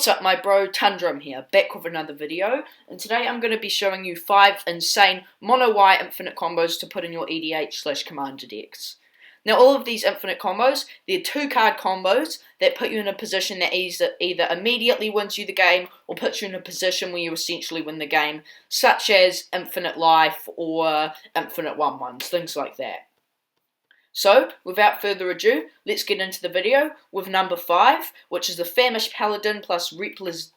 What's up my bro, Tundrum here, back with another video, and today I'm going to be showing you 5 insane mono-white infinite combos to put in your EDH/Commander decks. Now all of these infinite combos, they're 2-card combos that put you in a position that either immediately wins you the game or puts you in a position where you essentially win the game, such as infinite life or infinite 1/1s, things like that. So, without further ado, let's get into the video with number 5, which is the Famished Paladin plus Reckless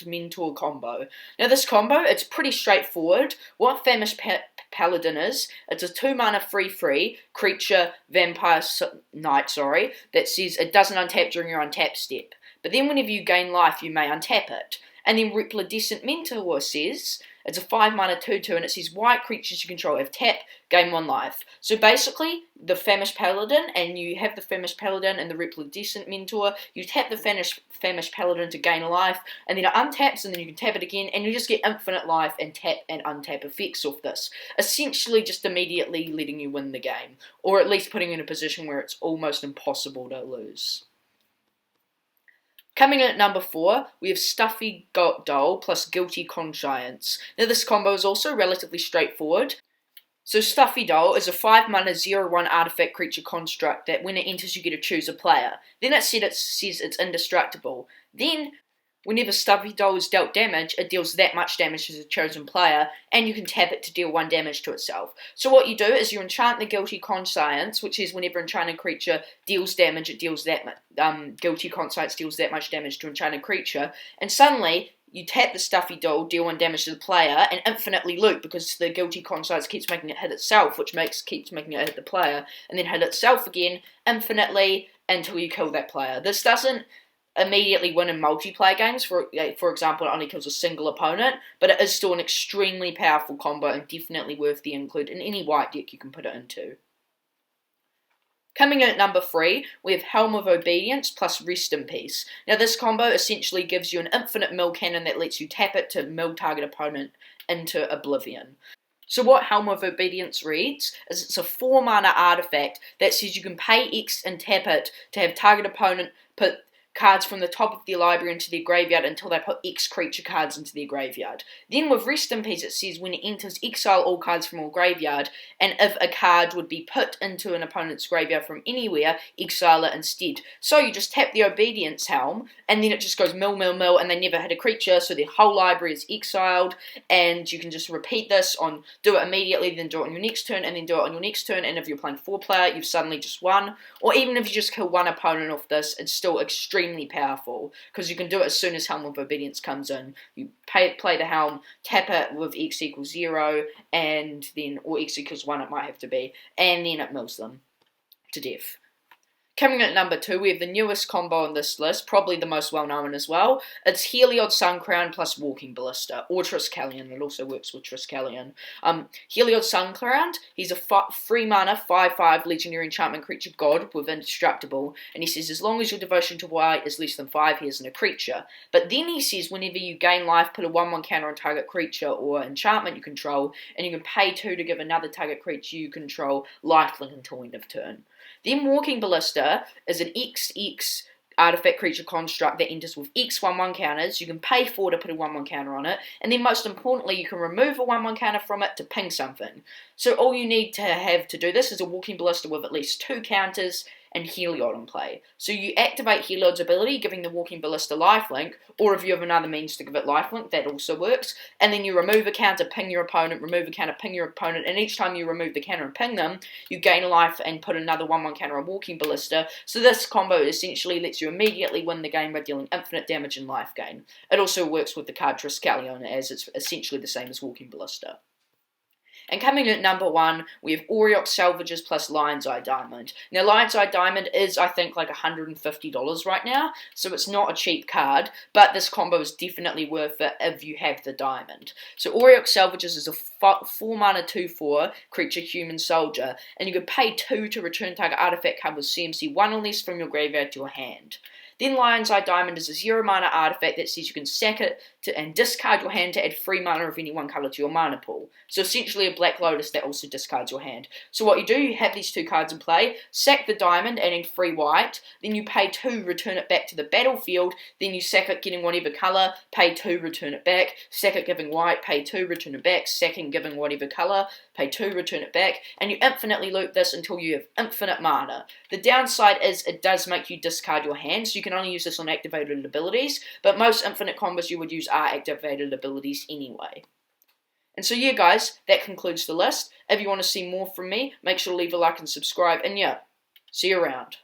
Mentor combo. Now this combo, it's pretty straightforward. What Famished Paladin is, it's a 2-mana 3/3 creature vampire knight, that says it doesn't untap during your untap step. But then whenever you gain life, you may untap it. And then Reckless Mentor says, it's a 5-mana 2/2 and it says white creatures you control have tap, gain 1 life. So basically, the Famished Paladin, and you have the Famished Paladin and the Reckless Mentor, you tap the Famished Paladin to gain a life, and then it untaps and then you can tap it again, and you just get infinite life and tap and untap effects off this. Essentially just immediately letting you win the game, or at least putting you in a position where it's almost impossible to lose. Coming in at number 4, we have Stuffy Doll plus Guilty Conscience. Now this combo is also relatively straightforward. So Stuffy Doll is a 5-mana 0/1 artifact creature construct that when it enters you get to choose a player. Then it says it's indestructible. Then, whenever Stuffy Doll is dealt damage, it deals that much damage to the chosen player, and you can tap it to deal 1 damage to itself. So what you do is you enchant the Guilty Conscience, which is whenever enchanted creature deals damage, it deals that much. Guilty Conscience deals that much damage to enchanted creature, and suddenly you tap the Stuffy Doll, deal 1 damage to the player, and infinitely loop, because the Guilty Conscience keeps making it hit itself, which keeps making it hit the player, and then hit itself again, infinitely, until you kill that player. This doesn't immediately win in multiplayer games, for example, it only kills a single opponent, but it is still an extremely powerful combo, and definitely worth the include in any white deck you can put it into. Coming in at number 3, we have Helm of Obedience plus Rest in Peace. Now this combo essentially gives you an infinite mill cannon that lets you tap it to mill target opponent into oblivion. So what Helm of Obedience reads is it's a 4-mana artifact that says you can pay X and tap it to have target opponent put cards from the top of their library into their graveyard until they put X creature cards into their graveyard. Then with Rest in Peace it says when it enters, exile all cards from all graveyard, and if a card would be put into an opponent's graveyard from anywhere, exile it instead. So you just tap the Obedience Helm, and then it just goes mill, mill, mill, and they never hit a creature, so their whole library is exiled, and you can just repeat this on, do it immediately, then do it on your next turn, and then do it on your next turn, and if you're playing 4-player, you've suddenly just won. Or even if you just kill 1 opponent off this, it's still extremely powerful, because you can do it as soon as Helm of Obedience comes in. You play the Helm, tap it with X equals 0, and then, or X equals 1 it might have to be, and then it mills them to death. Coming in at number 2, we have the newest combo on this list, probably the most well-known as well. It's Heliod Suncrown plus Walking Ballista, or Triskelion. It also works with Triskelion. Heliod Suncrown, he's a 3-mana 5/5 legendary enchantment creature god with indestructible, and he says as long as your devotion to white is less than 5, he isn't a creature. But then he says whenever you gain life, put a 1/1 counter on target creature or enchantment you control, and you can pay 2 to give another target creature you control lifelink until end of turn. Then Walking Ballista is an XX artifact creature construct that enters with X 1/1 counters. You can pay 4 to put a 1/1 counter on it, and then most importantly you can remove a 1/1 counter from it to ping something. So all you need to have to do this is a Walking Ballista with at least 2 counters and Heliod in play. So you activate Heliod's ability, giving the Walking Ballista lifelink, or if you have another means to give it lifelink, that also works, and then you remove a counter, ping your opponent, remove a counter, ping your opponent, and each time you remove the counter and ping them, you gain a life and put another 1/1 counter on Walking Ballista. So this combo essentially lets you immediately win the game by dealing infinite damage and life gain. It also works with the card Triskelion, as it's essentially the same as Walking Ballista. And coming in at number 1, we have Aureox Salvagers plus Lion's Eye Diamond. Now, Lion's Eye Diamond is, I think, like $150 right now, so it's not a cheap card, but this combo is definitely worth it if you have the diamond. So Aureox Salvagers is a 4-mana 2/4 creature human soldier, and you can pay 2 to return target artifact card with CMC 1 or less from your graveyard to your hand. Then Lion's Eye Diamond is a 0-mana artifact that says you can sack it and discard your hand to add 3 mana of any one colour to your mana pool. So essentially a Black Lotus that also discards your hand. So what you do, you have these 2 cards in play, sack the diamond, adding 3 white, then you pay 2, return it back to the battlefield, then you sack it getting whatever colour, pay 2, return it back, sack it giving white, pay 2, return it back, sacking giving whatever colour, pay 2, return it back, and you infinitely loop this until you have infinite mana. The downside is it does make you discard your hand, so you can only use this on activated abilities, but most infinite combos you would use are activated abilities anyway. And so yeah guys, that concludes the list. If you want to see more from me, make sure to leave a like and subscribe, and yeah, see you around.